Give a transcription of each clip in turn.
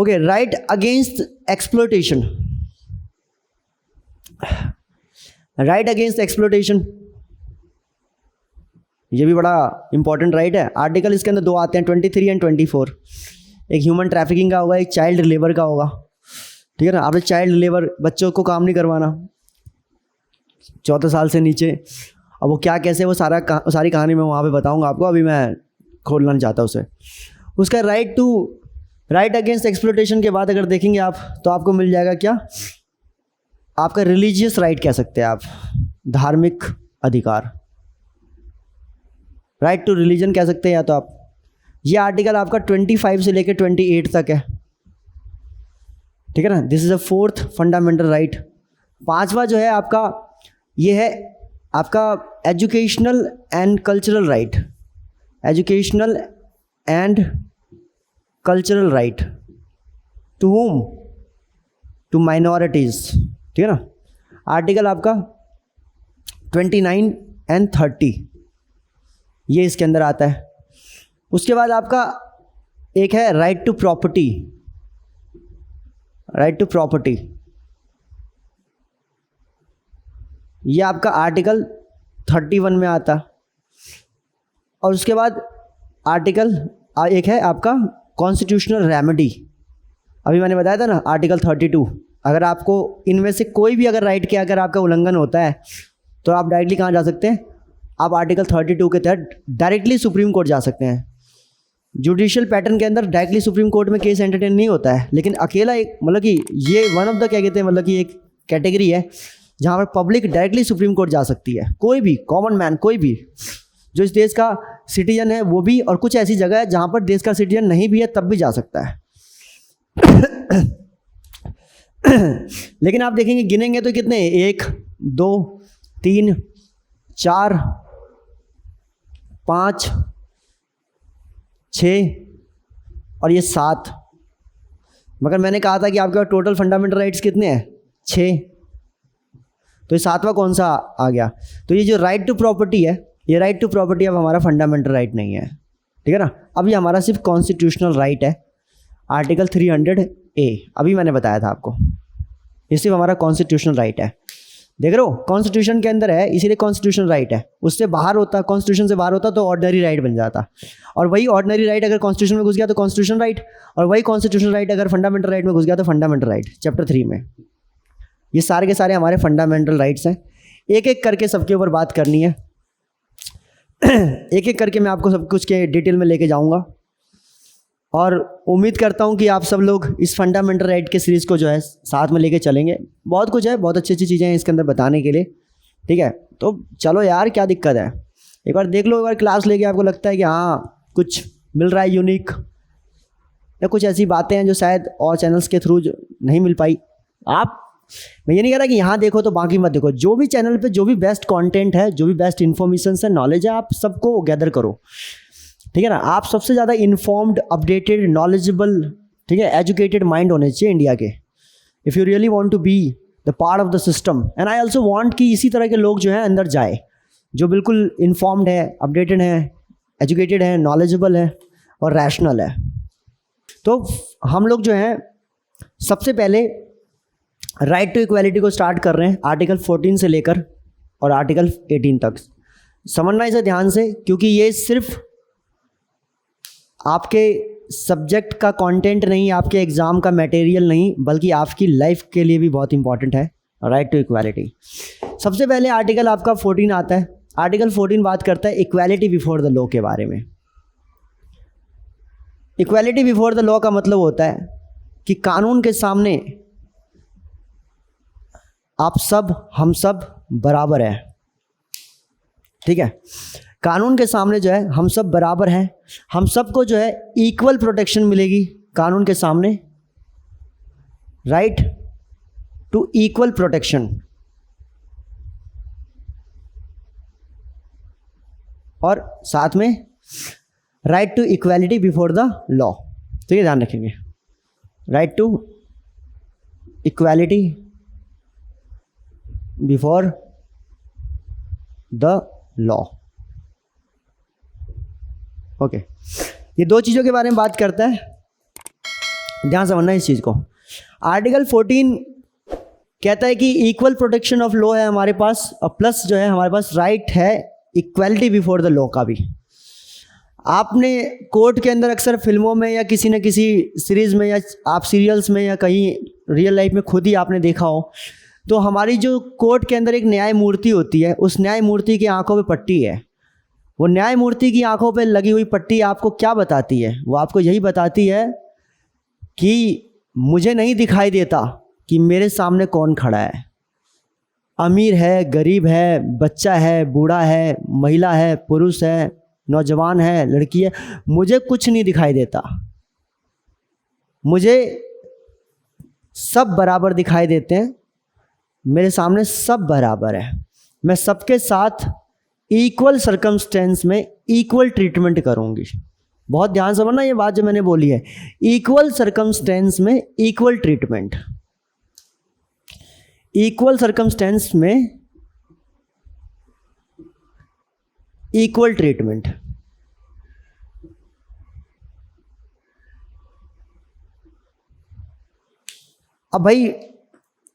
Okay, right against exploitation, right against exploitation, ये भी बड़ा इंपॉर्टेंट राइट है। आर्टिकल इसके अंदर दो आते हैं, 23 एंड 24। एक ह्यूमन ट्रैफिकिंग का होगा, एक चाइल्ड लेबर का होगा, ठीक है ना। आपने चाइल्ड लेबर, बच्चों को काम नहीं करवाना 14 साल से नीचे। अब वो क्या कैसे, वो सारी कहानी मैं वहाँ पे बताऊँगा आपको, अभी मैं खोलना नहीं चाहता उसे। उसका राइट अगेंस्ट एक्सप्लोइटेशन के बाद अगर देखेंगे आप, तो आपको मिल जाएगा क्या, आपका रिलीजियस राइट कह सकते हैं आप, धार्मिक अधिकार, राइट टू रिलीजन कह सकते हैं या तो आप। ये आर्टिकल आपका 25 से लेकर 28 तक है, ठीक है ना। This is a fourth fundamental right. पांचवा जो है आपका, ये है आपका educational and cultural right, educational and cultural right to home, to minorities, ठीक है ना। आर्टिकल आपका 29 एंड 30 ये इसके अंदर आता है। उसके बाद आपका एक है right to property, right to property, ये आपका आर्टिकल 31 में आता। और उसके बाद आर्टिकल एक है आपका कॉन्स्टिट्यूशनल रेमेडी, अभी मैंने बताया था ना आर्टिकल 32। अगर आपको इनमें से कोई भी अगर राइट के अगर आपका उल्लंघन होता है तो आप डायरेक्टली कहाँ जा सकते हैं, आप आर्टिकल 32 के तहत डायरेक्टली सुप्रीम कोर्ट जा सकते हैं। जुडिशियल पैटर्न के अंदर डायरेक्टली सुप्रीम कोर्ट में केस एंटरटेन नहीं होता है, लेकिन अकेला एक मतलब कि ये वन ऑफ द क्या कहते हैं, मतलब कि एक कैटेगरी है जहाँ पर पब्लिक डायरेक्टली सुप्रीम कोर्ट जा सकती है। कोई भी कॉमन मैन, कोई भी जो इस देश का सिटीजन है वो भी, और कुछ ऐसी जगह है जहाँ पर देश का सिटीजन नहीं भी है तब भी जा सकता है। लेकिन आप देखेंगे गिनेंगे तो कितने, 1 2 3 4 5 6 और ये 7। मगर मैंने कहा था कि आपके पास टोटल फंडामेंटल राइट्स कितने हैं, 6। तो ये 7वां कौन सा आ गया। तो ये जो राइट टू प्रॉपर्टी है, ये राइट टू प्रॉपर्टी अब हमारा फंडामेंटल राइट नहीं है, ठीक है ना। अब ये हमारा सिर्फ कॉन्स्टिट्यूशनल राइट है, आर्टिकल 300A। अभी मैंने बताया था आपको, ये सिर्फ हमारा कॉन्स्टिट्यूशनल राइट है। देख रहे हो, कॉन्स्टिट्यूशन के अंदर है इसीलिए कॉन्स्टिट्यूशनल राइट है। उससे बाहर होता, कॉन्स्टिट्यूशन से बाहर होता तो ऑर्डिनरी राइट बन जाता, और वही ऑर्डिनरी राइट अगर कॉन्स्टिट्यूशन में घुस गया तो कॉन्स्टिट्यूशन राइट, और वही कॉन्स्टिट्यूशन राइट अगर फंडामेंटल राइट में घुस गया तो फंडामेंटल राइट, चैप्टर 3 में। ये सारे के सारे हमारे फंडामेंटल राइट्स हैं। एक एक करके सबके ऊपर बात करनी है। एक एक करके मैं आपको सब कुछ के डिटेल में लेके जाऊंगा, और उम्मीद करता हूं कि आप सब लोग इस फंडामेंटल राइट के सीरीज़ को जो है साथ में लेके चलेंगे। बहुत कुछ है, बहुत अच्छी अच्छी चीज़ें हैं इसके अंदर बताने के लिए, ठीक है। तो चलो यार, क्या दिक्कत है, एक बार देख लो, एक बार क्लास लेके आपको लगता है कि हाँ कुछ मिल रहा है यूनिक, या कुछ ऐसी बातें हैं जो शायद और चैनल्स के थ्रू नहीं मिल पाई। आप, मैं ये नहीं कह रहा कि यहाँ देखो तो बाकी मत देखो, जो भी चैनल पे जो भी बेस्ट कंटेंट है, जो भी बेस्ट इन्फॉर्मेशन है, नॉलेज है, आप सबको गैदर करो, ठीक है ना। आप सबसे ज़्यादा इन्फॉर्म्ड, अपडेटेड, नॉलेजेबल, ठीक है, एजुकेटेड माइंड होने चाहिए इंडिया के, if you really want to be the part of the system. And I also want कि इसी तरह के लोग जो हैं अंदर जाए, जो बिल्कुल इन्फॉर्म्ड है, अपडेटेड है, एजुकेटेड है, नॉलेजेबल है और रैशनल है। तो हम लोग जो हैं सबसे पहले राइट टू इक्वालिटी को स्टार्ट कर रहे हैं, आर्टिकल 14 से लेकर और आर्टिकल 18 तक। समझना इसे ध्यान से, क्योंकि ये सिर्फ आपके सब्जेक्ट का कंटेंट नहीं, आपके एग्ज़ाम का मटेरियल नहीं, बल्कि आपकी लाइफ के लिए भी बहुत इंपॉर्टेंट है राइट टू इक्वालिटी। सबसे पहले आर्टिकल आपका 14 आता है। आर्टिकल 14 बात करता है इक्वालिटी बिफोर द लॉ के बारे में। इक्वालिटी बिफोर द लॉ का मतलब होता है कि कानून के सामने आप सब, हम सब बराबर हैं, ठीक है। कानून के सामने जो है हम सब बराबर हैं, हम सबको जो है इक्वल प्रोटेक्शन मिलेगी कानून के सामने, राइट टू इक्वल प्रोटेक्शन। और साथ में right to equality before the law, तो ये ध्यान रखेंगे, right to equality before the law. Okay, ये दो चीज़ों के बारे में बात करता है। ध्यान समझना इस चीज़ को। आर्टिकल 14 कहता है कि इक्वल प्रोटेक्शन ऑफ लॉ है हमारे पास, और प्लस जो है हमारे पास राइट है इक्वलिटी बिफोर द लॉ का भी। आपने कोर्ट के अंदर अक्सर फिल्मों में या किसी न किसी सीरीज़ में या आप सीरियल्स में या कहीं रियल लाइफ में खुद ही आपने देखा हो, तो हमारी जो कोर्ट के अंदर एक न्याय मूर्ति होती है, उस न्याय मूर्ति की आंखों पे पट्टी है। वो न्याय मूर्ति की आंखों पे लगी हुई पट्टी आपको क्या बताती है? वो आपको यही बताती है कि मुझे नहीं दिखाई देता कि मेरे सामने कौन खड़ा है, अमीर है, गरीब है, बच्चा है, बूढ़ा है, महिला है, पुरुष है, नौजवान है, लड़की है, मुझे कुछ नहीं दिखाई देता। मुझे सब बराबर दिखाई देते हैं, मेरे सामने सब बराबर है। मैं सबके साथ इक्वल सर्कमस्टेंस में इक्वल ट्रीटमेंट करूंगी। बहुत ध्यान से समझना ये बात जो मैंने बोली है, इक्वल सर्कमस्टेंस में इक्वल ट्रीटमेंट, इक्वल सर्कमस्टेंस में इक्वल ट्रीटमेंट। अब भाई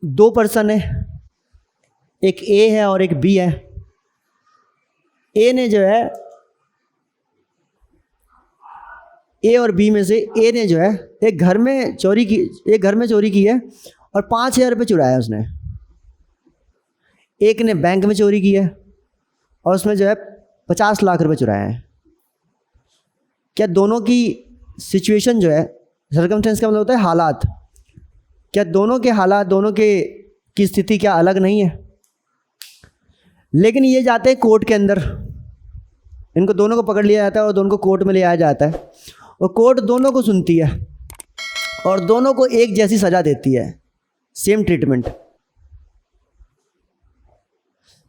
दो पर्सन है, एक ए है और एक बी है। ए ने जो है, ए और बी में से ए ने जो है एक घर में चोरी की है और 5,000 रुपये चुराया उसने। एक ने बैंक में चोरी की है और उसमें जो है 50 लाख रुपए चुराए हैं। क्या दोनों की सिचुएशन जो है, सर्कमस्टेंस का मतलब होता है हालात, क्या दोनों के हालात, दोनों की स्थिति क्या अलग नहीं है? लेकिन ये जाते हैं कोर्ट के अंदर, इनको दोनों को पकड़ लिया जाता है और दोनों को कोर्ट में ले आया जाता है और कोर्ट दोनों को सुनती है और दोनों को एक जैसी सज़ा देती है, सेम ट्रीटमेंट।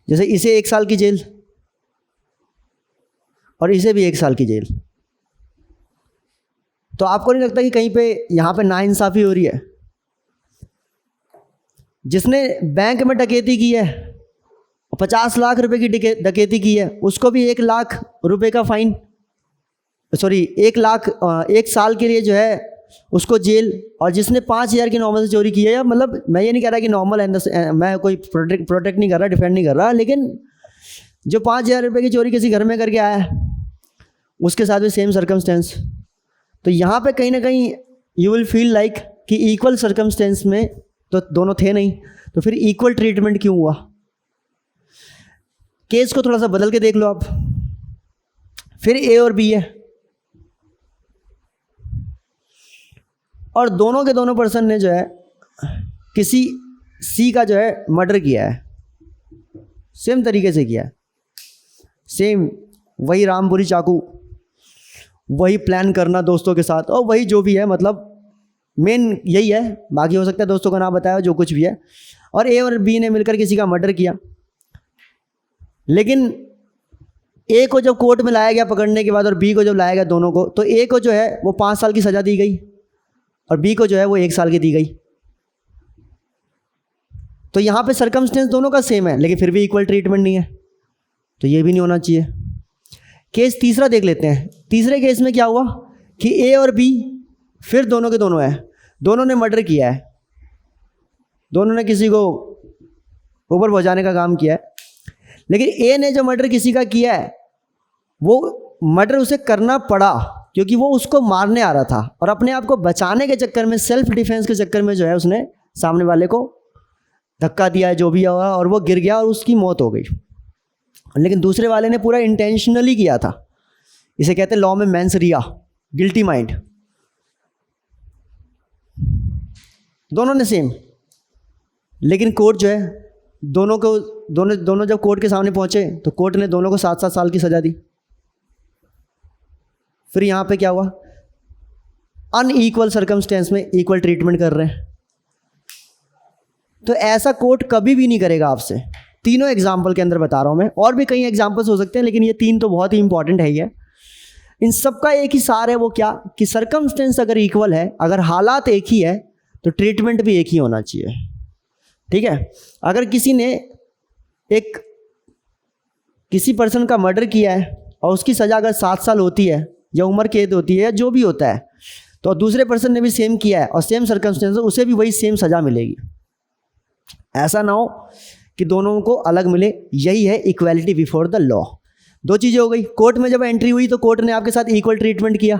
जैसे इसे 1 साल की जेल और इसे भी 1 साल की जेल। तो आपको नहीं लगता कि कहीं पे यहाँ पे नाइंसाफ़ी हो रही है? जिसने बैंक में डकैती की है, 50 लाख रुपए की डकैती की है, उसको भी 1 लाख रुपए का फाइन, 1 साल के लिए जो है उसको जेल। और जिसने 5,000 की नॉर्मल से चोरी की है, मतलब मैं ये नहीं कह रहा कि नॉर्मल है, मैं कोई प्रोटेक्ट नहीं कर रहा, डिफेंड नहीं कर रहा, लेकिन जो 5,000 रुपये की चोरी किसी घर में करके आया है उसके साथ भी सेम सर्कमस्टेंस। तो यहाँ पे कहीं ना कहीं यू विल फील लाइक कि इक्वल सर्कमस्टेंस में तो दोनों थे नहीं, तो फिर इक्वल ट्रीटमेंट क्यों हुआ? केस को थोड़ा सा बदल के देख लो आप। फिर ए और बी है और दोनों के दोनों पर्सन ने जो है किसी सी का जो है मर्डर किया है, सेम तरीके से किया है, सेम वही रामपुरी चाकू, वही प्लान करना दोस्तों के साथ और वही जो भी है, मतलब मेन यही है, बाकी हो सकता है दोस्तों का नाम बताया, जो कुछ भी है। और ए और बी ने मिलकर किसी का मर्डर किया। लेकिन ए को जब कोर्ट में लाया गया पकड़ने के बाद और बी को जब लाया गया दोनों को, तो ए को जो है वो 5 साल की सज़ा दी गई और बी को जो है वो 1 साल की दी गई। तो यहाँ पे सर्कमस्टेंस दोनों का सेम है, लेकिन फिर भी इक्वल ट्रीटमेंट नहीं है, तो ये भी नहीं होना चाहिए। केस तीसरा देख लेते हैं। तीसरे केस में क्या हुआ कि ए और बी फिर दोनों के दोनों है, दोनों ने मर्डर किया है, दोनों ने किसी को ऊपर पहुँचाने का काम किया है। लेकिन ए ने जो मर्डर किसी का किया है, वो मर्डर उसे करना पड़ा क्योंकि वो उसको मारने आ रहा था और अपने आप को बचाने के चक्कर में, सेल्फ डिफेंस के चक्कर में जो है उसने सामने वाले को धक्का दिया है, जो भी हुआ, और वो गिर गया और उसकी मौत हो गई। लेकिन दूसरे वाले ने पूरा इंटेंशनली किया था। इसे कहते हैं लॉ में मेंस रिया, गिल्टी माइंड। दोनों ने सेम, लेकिन कोर्ट जो है दोनों जब कोर्ट के सामने पहुंचे तो कोर्ट ने दोनों को 7-7 साल की सजा दी। फिर यहाँ पे क्या हुआ? अनइक्वल सर्कमस्टेंस में इक्वल ट्रीटमेंट कर रहे हैं। तो ऐसा कोर्ट कभी भी नहीं करेगा आपसे। तीनों एग्जाम्पल के अंदर बता रहा हूँ मैं, और भी कई एग्जाम्पल्स हो सकते हैं, लेकिन ये 3 तो बहुत ही इंपॉर्टेंट है। ये इन सबका एक ही सार है, वो क्या कि सर्कमस्टेंस अगर इक्वल है, अगर हालात एक ही है, तो ट्रीटमेंट भी एक ही होना चाहिए। ठीक है? अगर किसी ने किसी पर्सन का मर्डर किया है और उसकी सज़ा अगर 7 साल होती है या उम्र कैद होती है या जो भी होता है, तो दूसरे पर्सन ने भी सेम किया है और सेम सर्कमस्टेंस, उसे भी वही सेम सज़ा मिलेगी। ऐसा ना हो कि दोनों को अलग मिले। यही है इक्वालिटी बिफोर द लॉ। दो चीज़ें हो गई, कोर्ट में जब एंट्री हुई तो कोर्ट ने आपके साथ इक्वल ट्रीटमेंट किया।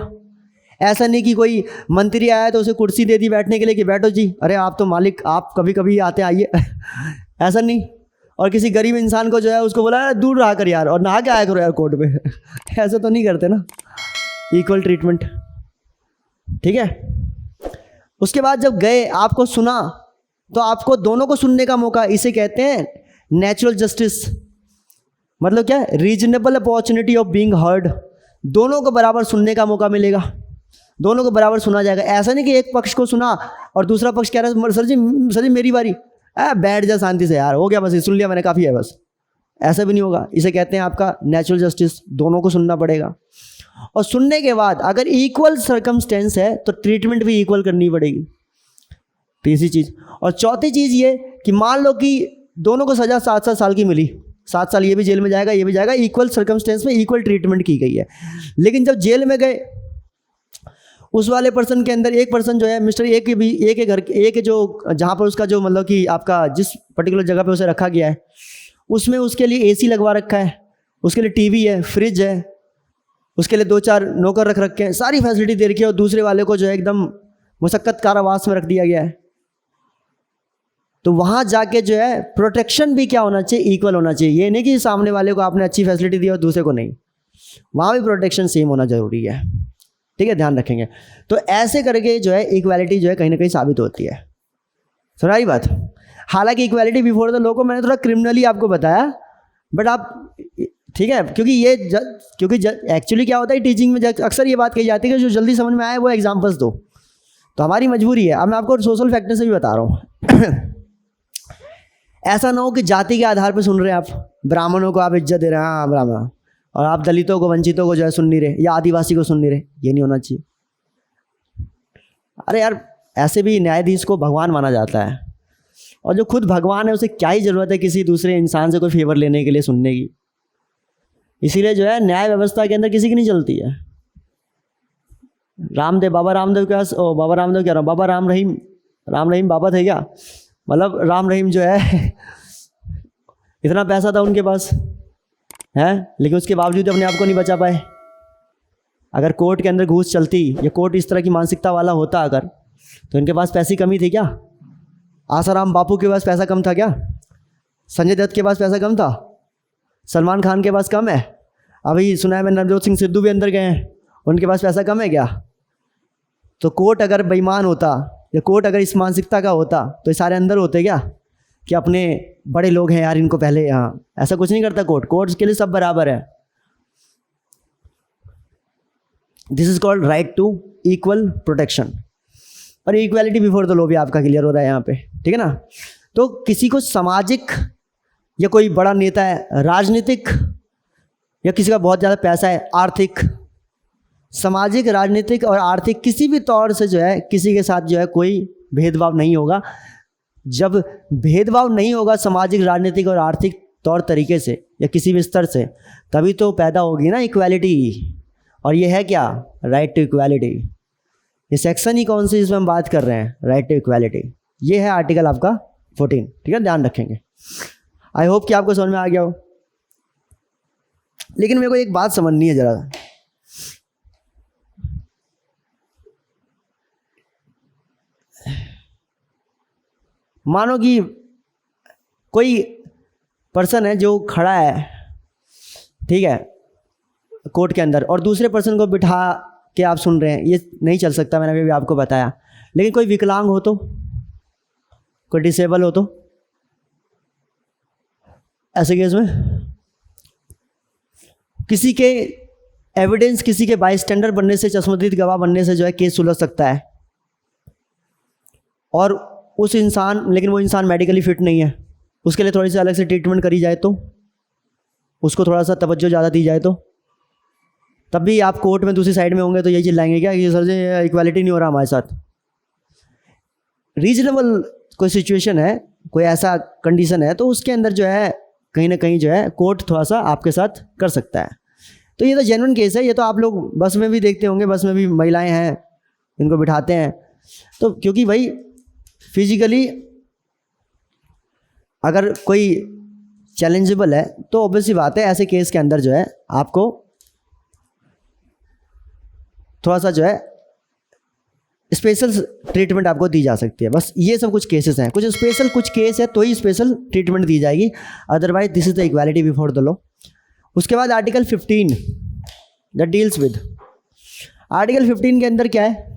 ऐसा नहीं कि कोई मंत्री आया तो उसे कुर्सी दे दी बैठने के लिए कि बैठो जी, अरे आप तो मालिक, आप कभी कभी आते आइए ऐसा नहीं। और किसी गरीब इंसान को जो है उसको बोला दूर रहा कर यार और नहा के आया करो यार कोर्ट में ऐसा तो नहीं करते ना, इक्वल ट्रीटमेंट, ठीक है। उसके बाद जब गए, आपको सुना, तो आपको दोनों को सुनने का मौका, इसे कहते हैं नेचुरल जस्टिस। मतलब क्या, reasonable opportunity of being heard. दोनों को बराबर सुनने का मौका मिलेगा, दोनों को बराबर सुना जाएगा। ऐसा नहीं कि एक पक्ष को सुना और दूसरा पक्ष कह रहा है सर जी मेरी बारी, बैठ जा शांति से यार, हो गया बस ये सुन लिया मैंने, काफ़ी है बस। ऐसा भी नहीं होगा। इसे कहते हैं आपका नेचुरल जस्टिस। दोनों को सुनना पड़ेगा और सुनने के बाद अगर इक्वल सर्कमस्टेंस है तो ट्रीटमेंट भी इक्वल करनी पड़ेगी। तीसरी चीज़। और चौथी चीज़ ये कि मान लो कि दोनों को सज़ा 7-7 साल की मिली, 7 साल ये भी जेल में जाएगा, ये भी जाएगा, इक्वल सर्कमस्टेंस में इक्वल ट्रीटमेंट की गई है। लेकिन जब जेल में गए, उस वाले पर्सन के अंदर एक पर्सन जो है मिस्टर ए के भी, ए के घर, ए के जो जहाँ पर उसका जो मतलब कि आपका जिस पर्टिकुलर जगह पे उसे रखा गया है, उसमें उसके लिए एसी लगवा रखा है, उसके लिए टीवी है, फ्रिज है, उसके लिए 2-4 नौकर रख रखे हैं, सारी फैसिलिटी दे रखी है। और दूसरे वाले को जो है एकदम मुशक्कत कारावास में रख दिया गया है। तो वहाँ जाके जो है प्रोटेक्शन भी क्या होना चाहिए, इक्वल होना चाहिए। ये नहीं कि सामने वाले को आपने अच्छी फैसिलिटी दी और दूसरे को नहीं, वहाँ भी प्रोटेक्शन सेम होना जरूरी है, ठीक है, ध्यान रखेंगे। तो ऐसे करके जो है इक्वालिटी जो है कहीं ना कहीं साबित होती है। सुनाई बात। हालांकि इक्वालिटी बिफोर द लॉ को मैंने थोड़ा क्रिमिनली आपको बताया, बट आप ठीक है, क्योंकि ये क्योंकि एक्चुअली क्या होता है टीचिंग में अक्सर ये बात कही जाती है कि जो जल्दी समझ में आए वो एग्जाम्पल्स दो, तो हमारी मजबूरी है। अब मैं आपको सोशल फैक्टर से भी बता रहा हूँ ऐसा ना हो कि जाति के आधार पर सुन रहे हैं आप, ब्राह्मणों को आप इज्जत दे रहे हैं, हाँ ब्राह्मण, और आप दलितों को, वंचितों को जो है सुन नहीं रहे, या आदिवासी को सुन नहीं रहे। ये नहीं होना चाहिए। अरे यार, ऐसे भी न्यायाधीश को भगवान माना जाता है, और जो खुद भगवान है उसे क्या ही ज़रूरत है किसी दूसरे इंसान से कोई फेवर लेने के लिए, सुनने की। इसीलिए जो है न्याय व्यवस्था के अंदर किसी की नहीं चलती है। रामदेव, बाबा रामदेव क्या, बाबा रामदेव कह रहा हूँ, बाबा राम रहीम बाबा थे क्या, मतलब राम रहीम जो है इतना पैसा था उनके पास है, लेकिन उसके बावजूद अपने आप को नहीं बचा पाए। अगर कोर्ट के अंदर घूस चलती या कोर्ट इस तरह की मानसिकता वाला होता अगर, तो इनके पास पैसे कमी थी क्या? आसाराम बापू के पास पैसा कम था क्या? संजय दत्त के पास पैसा कम था? सलमान खान के पास कम है? अभी सुना है मैं नवजोत सिंह सिद्धू भी अंदर गए हैं, उनके पास पैसा कम है क्या? तो कोर्ट अगर बेईमान होता या कोर्ट अगर इस मानसिकता का होता तो ये सारे अंदर होते क्या कि अपने बड़े लोग हैं यार, इनको पहले, यहाँ ऐसा कुछ नहीं करता कोर्ट। कोर्ट के लिए सब बराबर है। This is called right to equal protection. और इक्वालिटी बिफोर द लॉ भी आपका क्लियर हो रहा है यहाँ पे, ठीक है ना। तो किसी को सामाजिक या कोई बड़ा नेता है, राजनीतिक, या किसी का बहुत ज़्यादा पैसा है, आर्थिक, सामाजिक, राजनीतिक और आर्थिक, किसी भी तौर से जो है किसी के साथ जो है कोई भेदभाव नहीं होगा। जब भेदभाव नहीं होगा सामाजिक, राजनीतिक और आर्थिक तौर तरीके से या किसी भी स्तर से, तभी तो पैदा होगी ना इक्वालिटी। और ये है क्या? Right to equality. ये सेक्शन ही कौन सी जिसमें हम बात कर रहे हैं? Right to equality. ये है आर्टिकल आपका 14, ठीक है, ध्यान रखेंगे। आई होप कि आपको समझ में आ गया हो। लेकिन मेरे को एक बात समझनी है जरा। मानो कि कोई पर्सन है जो खड़ा है, ठीक है, कोर्ट के अंदर, और दूसरे पर्सन को बिठा के आप सुन रहे हैं। ये नहीं चल सकता, मैंने अभी आपको बताया। लेकिन कोई विकलांग हो तो, कोई डिसेबल हो तो, ऐसे केस में किसी के एविडेंस, किसी के बाईस्टैंडर बनने से, चश्मदीद गवाह बनने से जो है केस सुलझ सकता है। और उस इंसान, लेकिन वो इंसान मेडिकली फिट नहीं है, उसके लिए थोड़ी सी अलग से ट्रीटमेंट करी जाए तो, उसको थोड़ा सा तवज्जो ज़्यादा दी जाए तो, तब भी आप कोर्ट में दूसरी साइड में होंगे तो यही चिल्लाएंगे क्या कि सर जी इक्वालिटी नहीं हो रहा हमारे साथ। रीजनेबल कोई सिचुएशन है, कोई ऐसा कंडीशन है, तो उसके अंदर जो है कहीं ना कहीं जो है कोर्ट थोड़ा सा आपके साथ कर सकता है। तो ये तो जेन्युइन केस है। ये तो आप लोग बस में भी देखते होंगे, बस में भी महिलाएं हैं, इनको बिठाते हैं। तो क्योंकि भाई फिजिकली अगर कोई चैलेंजेबल है तो ऑब्वियसली बात है ऐसे केस के अंदर जो है आपको थोड़ा सा जो है स्पेशल ट्रीटमेंट आपको दी जा सकती है। बस ये सब कुछ केसेस हैं, कुछ स्पेशल कुछ केस है तो ही स्पेशल ट्रीटमेंट दी जाएगी, otherwise this is the equality before the law. उसके बाद article 15 that deals with, article 15 के अंदर क्या है,